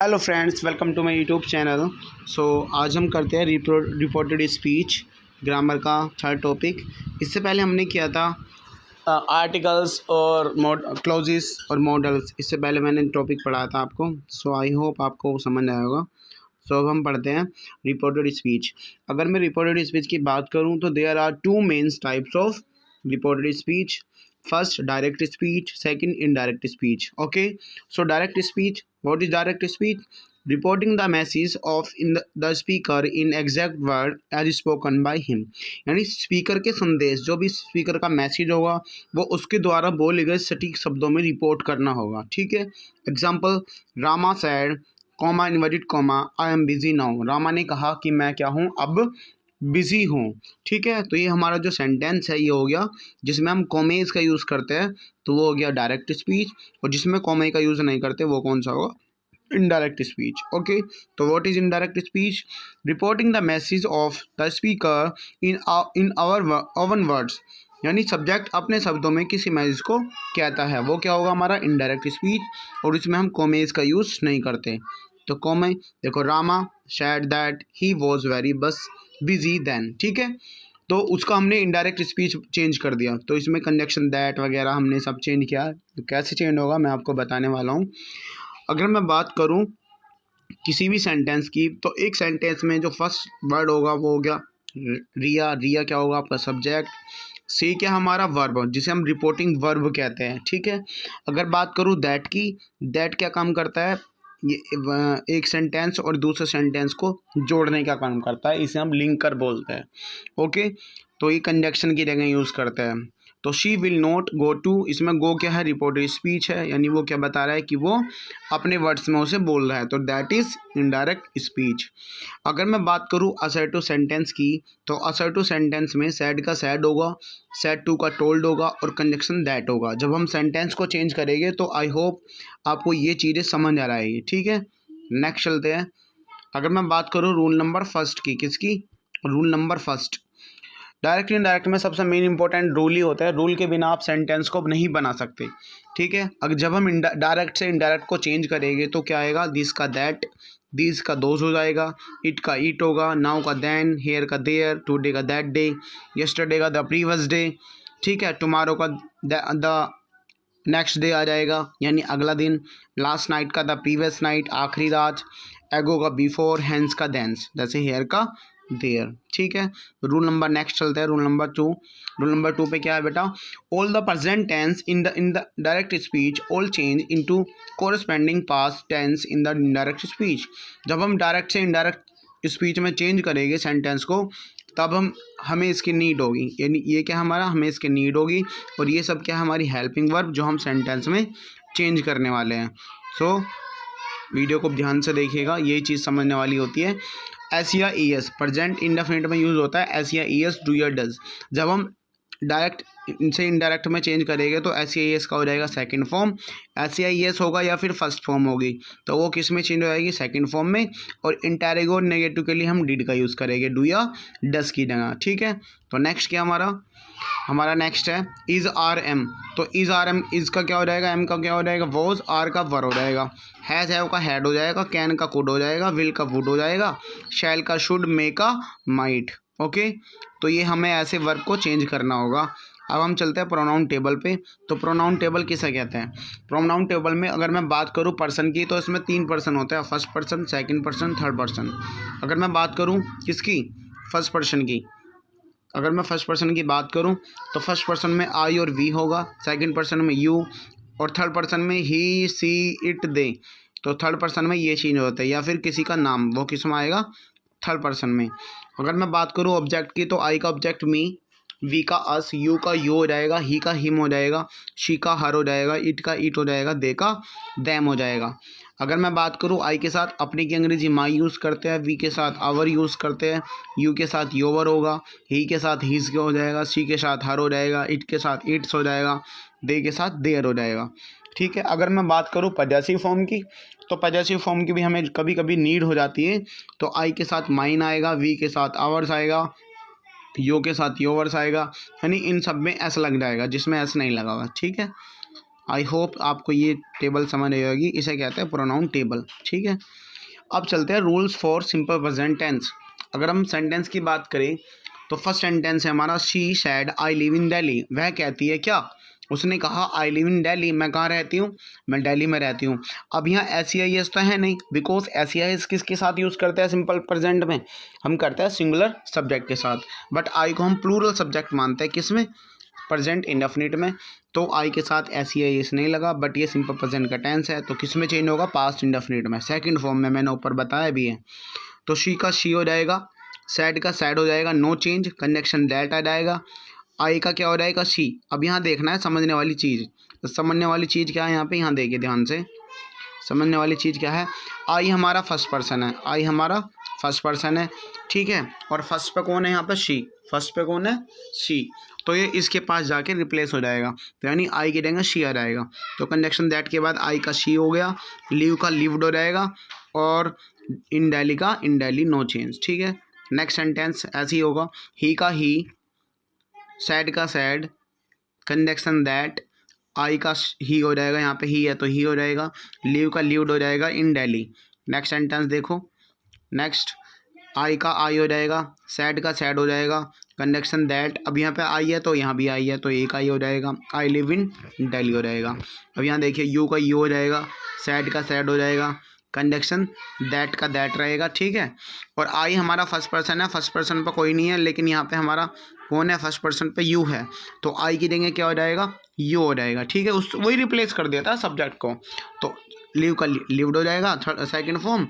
Hello friends, welcome to my YouTube channel. आज हम करते हैं रिपोर्टेड स्पीच ग्रामर का थर्ड टॉपिक। इससे पहले हमने किया था आर्टिकल्स और क्लॉजेस और मॉडल्स। इससे पहले मैंने टॉपिक पढ़ाया था आपको। आई होप आपको समझ आया होगा। अब हम पढ़ते हैं रिपोर्टेड स्पीच। अगर मैं रिपोर्टेड स्पीच की बात करूं तो there are two main types of reported speech. First direct speech, second indirect speech. Okay, so direct speech, what is direct speech? Reporting the message of in the speaker in exact word as spoken by him. यानी speaker के संदेश, जो भी speaker का message होगा वो उसके द्वारा बोले गए सटीक शब्दों में रिपोर्ट करना होगा। ठीक है। Example, Rama sad comma inverted comma I am busy now. Rama ने कहा कि मैं क्या हूँ, अब बिजी हूँ। ठीक है, तो ये हमारा जो सेंटेंस है ये हो गया जिसमें हम कॉमेज का यूज़ करते हैं, तो वो हो गया डायरेक्ट स्पीच। और जिसमें कॉमे का यूज़ नहीं करते वो कौन सा होगा? Indirect speech. ओके, तो what is indirect speech? Reporting the message of the speaker in our own words. यानी सब्जेक्ट अपने शब्दों में किसी मैसेज को कहता है, वो क्या होगा? हमारा इनडायरेक्ट स्पीच। और इसमें हम कॉमेज का यूज़ नहीं करते। तो कॉमे देखो, Rama said that he was very बस बिजी देन। ठीक है, तो उसका हमने इनडायरेक्ट स्पीच चेंज कर दिया। तो इसमें कंजक्शन दैट वगैरह हमने सब चेंज किया। तो कैसे चेंज होगा मैं आपको बताने वाला हूँ। अगर मैं बात करूँ किसी भी सेंटेंस की, तो एक सेंटेंस में जो फर्स्ट वर्ड होगा वो हो गया रिया। रिया क्या होगा? आपका सब्जेक्ट। सी क्या? हमारा वर्ब, जिसे हम रिपोर्टिंग वर्ब कहते हैं। ठीक है। अगर बात करूँ दैट की, दैट क्या काम करता है? ये एक सेंटेंस और दूसरे सेंटेंस को जोड़ने का काम करता है, इसे हम लिंकर बोलते हैं। ओके, तो ये कंजक्शन की जगह यूज़ करते हैं। तो she will not go to, इसमें गो क्या है? रिपोर्टेड स्पीच है, यानी वो क्या बता रहा है कि वो अपने वर्ड्स में उसे बोल रहा है, तो दैट इज़ इनडायरेक्ट स्पीच। अगर मैं बात करूँ असर्टिव सेंटेंस की, तो असर्टिव सेंटेंस में सैड का सैड होगा, सैड टू का टोल्ड होगा और कंजक्शन दैट होगा। जब हम सेंटेंस को चेंज करेंगे तो आई होप आपको ये चीज़ें समझ आ रही है। ठीक है, नेक्स्ट चलते हैं। अगर मैं बात करूँ रूल नंबर फर्स्ट की, किसकी? Rule number first. Direct indirect में सबसे मेन इंपॉर्टेंट रूल ही होता है, रूल के बिना आप सेंटेंस को नहीं बना सकते। ठीक है, अगर जब हम डायरेक्ट से इनडायरेक्ट को चेंज करेंगे तो क्या आएगा? दिस का दैट, दिस का दोज हो जाएगा, इट का इट होगा, नाउ का देन, हेयर का देयर, टुडे का दैट डे, यस्टरडे का द प्रीवियस डे। ठीक है, टुमारो का द नेक्स्ट डे आ जाएगा, यानी अगला दिन। लास्ट नाइट का द प्रीवियस नाइट, आखिरी रात। एगो का बिफोर, हैंस का देंस, जैसे हेयर का देयर। ठीक है, रूल नंबर नेक्स्ट चलते हैं, rule number two. Rule number two पे क्या है बेटा? All the present tense in the direct speech all change into corresponding past tense in the indirect speech. जब हम डायरेक्ट से इनडायरेक्ट स्पीच में चेंज करेंगे सेंटेंस को, तब हमें इसकी नीड होगी, यानी ये क्या हमारा? हमें इसकी नीड होगी। और ये सब क्या है? हमारी हेल्पिंग वर्ब जो हम सेंटेंस में चेंज करने वाले हैं। वीडियो को ध्यान से देखिएगा, यही चीज़ समझने वाली होती है। एस या ई एस प्रेजेंट इंडेफिनिट में यूज़ होता है, एस या ई एस, डू या डज। जब हम डायरेक्ट इनसे इनडायरेक्ट में चेंज करेंगे तो एस या ई एस का हो जाएगा सेकंड फॉर्म, एस या ई एस होगा या फिर फर्स्ट फॉर्म होगी, तो वो किस में चेंज हो जाएगी? सेकंड फॉर्म में। और इंटेरोगेटिव और नेगेटिव के लिए हम डिड का यूज़ करेंगे, डू या डज की जगह। ठीक है, तो नेक्स्ट क्या हमारा नेक्स्ट है इज़ आर एम। तो इज़ आर एम, इज़ का क्या हो जाएगा? एम का क्या हो जाएगा? वॉज, आर का वर हो जाएगा, हैज़ हैव का हैड हो जाएगा, कैन का कुड हो जाएगा, विल का वुड हो जाएगा, शैल का शुड, मे का माइट। ओके, तो ये हमें ऐसे वर्ब को चेंज करना होगा। अब हम चलते हैं प्रोनाउन टेबल पे। तो प्रोनाउन टेबल किसे कहते हैं? प्रोनाउन टेबल में अगर मैं बात करूँ पर्सन की, तो इसमें 3 पर्सन होते हैं, first person, second person, third person. अगर मैं बात करूँ किसकी? फर्स्ट पर्सन की। अगर मैं फर्स्ट पर्सन की बात करूं तो फर्स्ट पर्सन में आई और वी होगा, सेकंड पर्सन में यू, और थर्ड पर्सन में ही, सी, इट, दे। तो थर्ड पर्सन में ये चेंज होता है, या फिर किसी का नाम, वो किस में आएगा? थर्ड पर्सन में। अगर मैं बात करूं ऑब्जेक्ट की, तो आई का ऑब्जेक्ट मी, वी का अस, यू का यू हो जाएगा, ही का हिम हो जाएगा, शी का हर हो जाएगा, इट का इट हो जाएगा, दे का दैम हो जाएगा। अगर मैं बात करूँ आई के साथ अपनी की अंग्रेजी माई यूज़ करते हैं, वी के साथ आवर यूज़ करते हैं, यू के साथ योवर होगा, ही के साथ हीज के हो जाएगा, शी के साथ हर हो जाएगा, इट के साथ इट्स हो जाएगा, दे के साथ देयर हो जाएगा। ठीक है, अगर मैं बात करूँ पजेसिव फॉर्म की, तो पजेसिव फॉर्म की भी हमें कभी कभी नीड हो जाती है। तो आई के साथ माइन आएगा, वी के साथ आवर्स आएगा, यो के साथ योवर्स आएगा, यानी इन सब में एस लग जाएगा, जिसमें एस नहीं लगा हुआ। ठीक है, आई होप आपको ये टेबल समझ आई होगी, इसे कहते हैं प्रोनाउन टेबल। ठीक है, अब चलते हैं rules for simple present tense. अगर हम सेंटेंस की बात करें तो फर्स्ट सेंटेंस है हमारा she said I live in Delhi. वह कहती है क्या, उसने कहा आई लिव इन दिल्ली, मैं कहाँ रहती हूँ, मैं दिल्ली में रहती हूँ। अब यहाँ एस ई आई एस तो है नहीं, because S E I S किसके साथ यूज़ करते हैं सिंपल प्रेजेंट में, हम करते हैं सिंगुलर सब्जेक्ट के साथ। बट आई को हम प्लूरल सब्जेक्ट मानते हैं, किस में, प्रेजेंट इंडेफिनिट में। तो आई के साथ एस ई आई एस नहीं लगा, बट ये सिंपल प्रेजेंट का टेंस है, तो किस में चेंज होगा, पास्ट इंडेफिनिट में, सेकंड फॉर्म में, मैंने ऊपर बताया भी है। तो शी का शी हो जाएगा, सैड का सैड हो जाएगा, नो चेंज, कनेक्शन दैट आ जाएगा। आई का क्या हो जाएगा, शी। अब यहाँ देखना है समझने वाली चीज़, तो समझने वाली चीज़ क्या है यहाँ पे, यहाँ देखिए ध्यान से, समझने वाली चीज़ क्या है। आई हमारा फर्स्ट पर्सन है, आई हमारा फर्स्ट पर्सन है, ठीक है, और फर्स्ट पे कौन है यहाँ पे, शी, फर्स्ट पे कौन है, शी। तो ये इसके पास जाके रिप्लेस हो जाएगा, तो यानी आई की जगह शी आ जाएगा। तो कंजक्शन दैट के बाद आई का शी हो गया, लीव का लीव्ड हो जाएगा, और इन दिल्ली का इन दिल्ली, नो चेंज। ठीक है, नेक्स्ट सेंटेंस ऐसे ही होगा, ही का ही, सैड का सैड, कंजक्शन दैट, आई का ही हो जाएगा, यहाँ पे ही है तो ही हो जाएगा, लीव का लीव्ड हो जाएगा, इन दिल्ली। नेक्स्ट सेंटेंस देखो, नेक्स्ट आई का आई हो जाएगा, सैड का सैड हो जाएगा, कंजक्शन दैट, अब यहाँ पे आई है तो यहाँ भी आई है तो एक आई हो जाएगा, आई लिव इन दिल्ली हो जाएगा। अब यहाँ देखिए यू का यू हो जाएगा, सैड का सैड हो जाएगा, कंजक्शन दैट का दैट रहेगा। ठीक है, और आई हमारा फर्स्ट पर्सन है, फर्स्ट पर्सन पर कोई नहीं है, लेकिन यहाँ पे हमारा कौन है, फर्स्ट पर्सन पे यू है, तो आई की जगह क्या हो जाएगा, यू हो जाएगा। ठीक है, उस वही रिप्लेस कर दिया था सब्जेक्ट को, तो लीव का लीव्ड हो जाएगा सेकंड फॉर्म,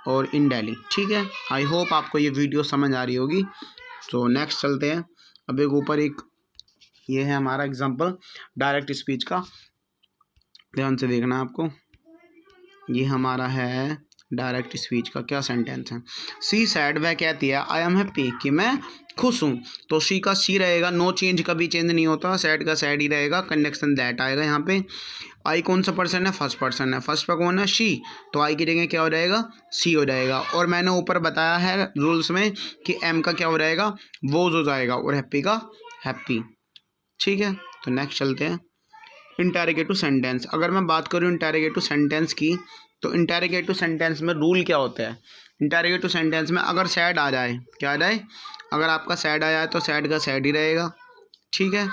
और इन दिल्ली। ठीक है, आई होप आपको ये वीडियो समझ आ रही होगी। तो नेक्स्ट चलते हैं, अब एक ऊपर एक ये है हमारा एग्जांपल डायरेक्ट स्पीच का, ध्यान से देखना है आपको। ये हमारा है डायरेक्ट स्पीच का क्या सेंटेंस है, सी सैड, वह कहती है आई एम हैप्पी, कि मैं खुश हूँ। तो सी का सी रहेगा, नो चेंज, कभी चेंज नहीं होता, सैड का सैड ही रहेगा, कंजक्शन दैट आएगा यहाँ पे। आई कौन सा पर्सन है, फर्स्ट पर्सन है, फर्स्ट पर कौन है, शी, तो आई की जगह क्या हो जाएगा, सी हो जाएगा। और मैंने ऊपर बताया है रूल्स में कि एम का क्या हो जाएगा, वोज हो जाएगा, और हैप्पी का हैप्पी। ठीक है, तो नेक्स्ट चलते हैं इंटेरोगेटिव सेंटेंस। अगर मैं बात करूँ इंटेरोगेटिव सेंटेंस की, तो इंटेरोगेटिव सेंटेंस में रूल क्या होता है, इंटेरोगेटिव सेंटेंस में अगर सैड आ जाए, क्या आ जाए, अगर आपका सैड आ जाए तो सैड का सैड ही रहेगा। ठीक है,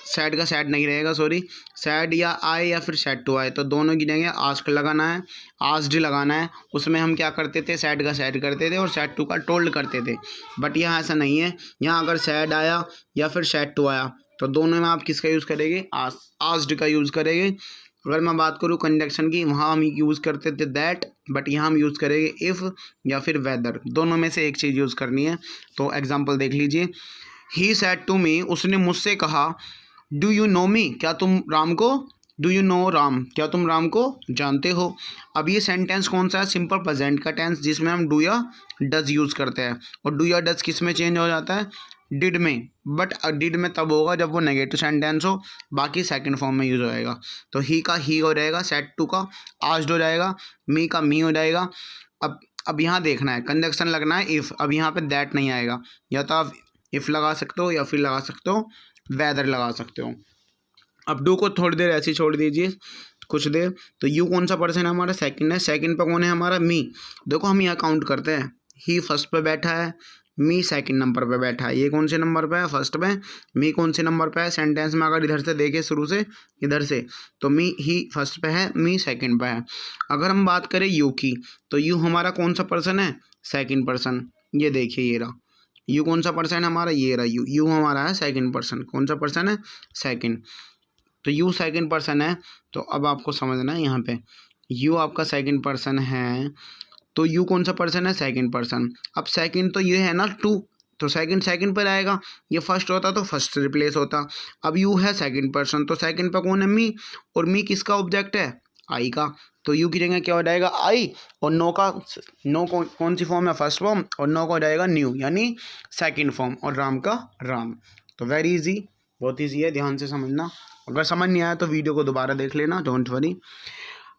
सैड का सैड नहीं रहेगा, सॉरी, सैड या आए या फिर सैड टू आए, तो दोनों की जगह आस्क लगाना है, आस्क्ड लगाना है। उसमें हम क्या करते थे, सैड का सैड करते थे और सैड टू का टोल्ड करते थे, बट यहाँ ऐसा नहीं है। यहाँ अगर सैड आया या फिर सैड टू आया तो दोनों में आप किसका यूज़ करेंगे, आस्क्ड का यूज़ करेंगे। अगर मैं बात करूँ कंजक्शन की, वहाँ हम यूज़ करते थे दैट, बट यहाँ हम यूज़ करेंगे इफ़ या फिर वेदर, दोनों में से एक चीज़ यूज़ करनी है। तो एग्जांपल देख लीजिए, ही सैड टू मी, उसने मुझसे कहा, डू यू नो मी, क्या तुम राम को, डू यू नो राम, क्या तुम राम को जानते हो। अब ये सेंटेंस कौन सा है, सिंपल प्रेजेंट का टेंस, जिसमें हम डू या डज यूज़ करते हैं, और डू या डज किस में चेंज हो जाता है, डिड में। बट डिड में तब होगा जब वो नेगेटिव सेंटेंस हो, बाकी सेकंड फॉर्म में यूज़ हो जाएगा। तो ही का ही हो जाएगा, सैड टू का आस्क्ड हो जाएगा, मी का मी हो जाएगा। अब यहाँ देखना है, कंजक्शन लगना है इफ़, अब यहाँ पे दैट नहीं आएगा, या तो आप इफ़ लगा सकते हो या फिर लगा सकते हो वेदर लगा सकते हो। अब डू को थोड़ी देर ऐसे छोड़ दीजिए, कुछ देर। तो यू कौन सा पर्सन है हमारा, सेकंड है, सेकंड पे कौन है हमारा, मी। देखो हम यहाँ काउंट करते हैं, ही फर्स्ट पे बैठा है, मी सेकंड नंबर पे बैठा है, ये कौन से नंबर पे है, फर्स्ट पे, मी कौन से नंबर पे है, सेंटेंस में अगर इधर से देखें शुरू से इधर से, तो मी ही फर्स्ट पे है, मी सेकंड पे है। अगर हम बात करें यू की, तो यू हमारा कौन सा पर्सन है, सेकंड पर्सन, ये देखिए ये रहा, यू कौन सा पर्सन है हमारा, ये रहा यू, यू हमारा है सेकंड पर्सन, कौन सा पर्सन है, सेकंड। तो यू सेकंड पर्सन है, तो अब आपको समझना है यहाँ पे, यू आपका सेकंड पर्सन है, तो यू कौन सा पर्सन है, सेकंड पर्सन। अब सेकंड तो ये है ना टू, तो सेकंड पर आएगा, ये फर्स्ट होता तो फर्स्ट से रिप्लेस होता। अब यू है सेकंड पर्सन, तो सेकंड पर कौन है, मी, और मी किसका ऑब्जेक्ट है, आई का, तो यू की जगह क्या हो जाएगा, आई, और नो का, नो कौन सी फॉर्म है, फर्स्ट फॉर्म, और नो का हो जाएगा न्यू, यानी सेकंड फॉर्म, और राम का राम। तो वेरी इजी, बहुत ईजी है, ध्यान से समझना। अगर समझ नहीं आया तो वीडियो को दोबारा देख लेना, डोंट वरी।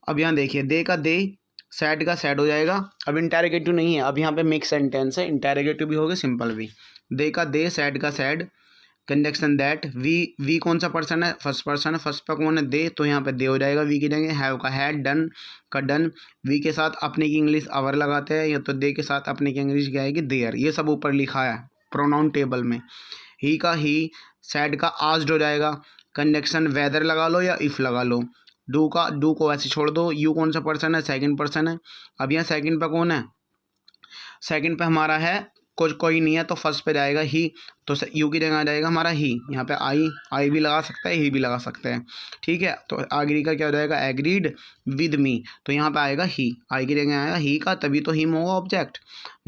अब यहाँ देखिए, दे का दे, सैड का सैड हो जाएगा। अब इंटेरोगेटिव नहीं है, अब यहाँ पे मिक्स सेंटेंस है, इंटेरोगेटिव भी होगा सिंपल भी। दे का दे, सैड का सैड, कंजक्शन दैट, वी कौन सा पर्सन है, फर्स्ट पर्सन है, फर्स्ट पर कौन है, दे, तो यहाँ पे दे हो जाएगा, वी की जगह हैव का हैड, डन का डन, वी के साथ अपने की इंग्लिश अवर लगाते हैं, या तो दे के साथ अपने की इंग्लिश क्या आएगी, देयर। ये सब ऊपर लिखा है प्रोनाउन टेबल में। ही का ही, सैड का आस्ड हो जाएगा, कंजक्शन वेदर लगा लो या इफ़ लगा लो, डू का डू को ऐसे छोड़ दो, यू कौन सा पर्सन है, सेकंड पर्सन है। अब यहाँ सेकंड पे कौन है, सेकंड पे हमारा है कोई नहीं है, तो फर्स्ट पे जाएगा ही, तो यू की जगह आ जाएगा हमारा ही। यहाँ पे आई भी लगा सकता है, ही भी लगा सकते हैं, ठीक है। तो एग्री का क्या हो जाएगा, एग्रीड विद मी, तो यहाँ पे आएगा ही, आई की जगह आएगा ही का, तभी तो हिम होगा ऑब्जेक्ट।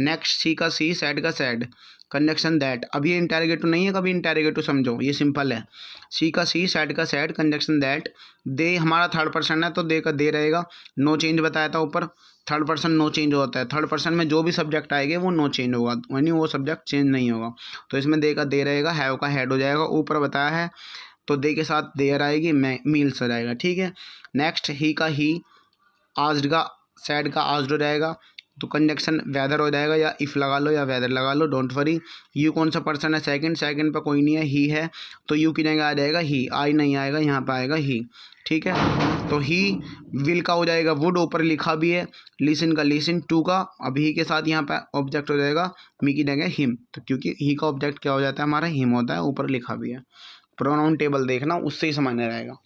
नेक्स्ट सी का सी, सैड का सैड, कंजक्शन दैट। अब ये इंटेरोगेटिव नहीं है, कभी इंटेरोगेटिव समझो, ये सिंपल है। सी का सी, सैड का सैड, कंजक्शन दैट। दे हमारा थर्ड पर्सन है, तो दे का दे रहेगा, नो चेंज बताया था ऊपर, थर्ड पर्सन नो चेंज होता है, थर्ड पर्सन में जो भी सब्जेक्ट आएंगे वो नो चेंज होगा, यानी वो सब्जेक्ट चेंज नहीं होगा। तो इसमें दे का दे रहेगा, हैव का हैड हो जाएगा, ऊपर बताया है, तो दे के साथ देयर आएगी, मील्स हो जाएगा, ठीक है। नेक्स्ट ही का ही, आस्ड का सैड का आस्ड हो जाएगा, तो कंजक्शन वेदर हो जाएगा, या इफ़ लगा लो या वेदर लगा लो, डोंट वरी। यू कौन सा पर्सन है, सेकंड पे कोई नहीं है, ही है, तो यू की जगह आ जाएगा ही, आई नहीं आएगा, यहाँ पे आएगा ही, ठीक है। तो ही, विल का हो जाएगा वुड, ऊपर लिखा भी है, लिसन का लिसन, टू का अब ही के साथ यहाँ पे ऑब्जेक्ट हो जाएगा, मी की जगह हिम, तो क्योंकि ही का ऑब्जेक्ट क्या हो जाता है हमारा, हिम होता है, ऊपर लिखा भी है। प्रोनाउन टेबल देखना, उससे ही समझ में रहेगा।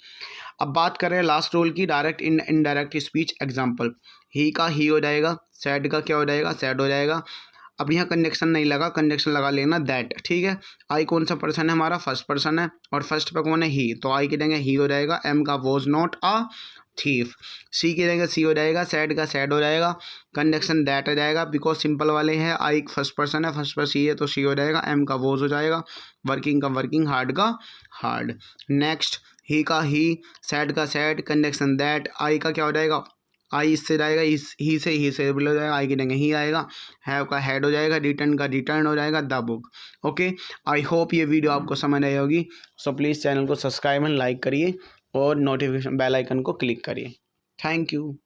अब बात करें लास्ट रूल की, डायरेक्ट इनडायरेक्ट स्पीच एग्जाम्पल। ही का ही हो जाएगा, सैड का क्या हो जाएगा, सैड हो जाएगा। अब यहाँ कंजक्शन नहीं लगा, कंजक्शन लगा लेना दैट, ठीक है। आई कौन सा पर्सन है हमारा, फर्स्ट पर्सन है, और फर्स्ट पे कौन है, ही, तो आई की जगह ही हो जाएगा। एम का वॉज नॉट अ थीफ, सी की जगह सी हो जाएगा, सैड का सैड हो जाएगा, कंजक्शन दैट हो जाएगा, बिकॉज सिंपल वाले हैं, आई फर्स्ट पर्सन है, फर्स्ट पर सी है तो सी हो जाएगा। एम का वॉज हो जाएगा, वर्किंग का वर्किंग, हार्ड का हार्ड। नेक्स्ट ही का ही, सैड का सैड, कंजक्शन दैट, आई का क्या हो जाएगा, आई इससे जाएगा, इस ही से हो जाएगा, आई की जगह ही आएगा, हैव का हैड हो जाएगा, रिटर्न का रिटर्न हो जाएगा, the book. Okay, I hope ये वीडियो आपको समझ आई होगी। सो प्लीज़ चैनल को सब्सक्राइब एंड लाइक करिए और नोटिफिकेशन बेल आइकन को क्लिक करिए। Thank you.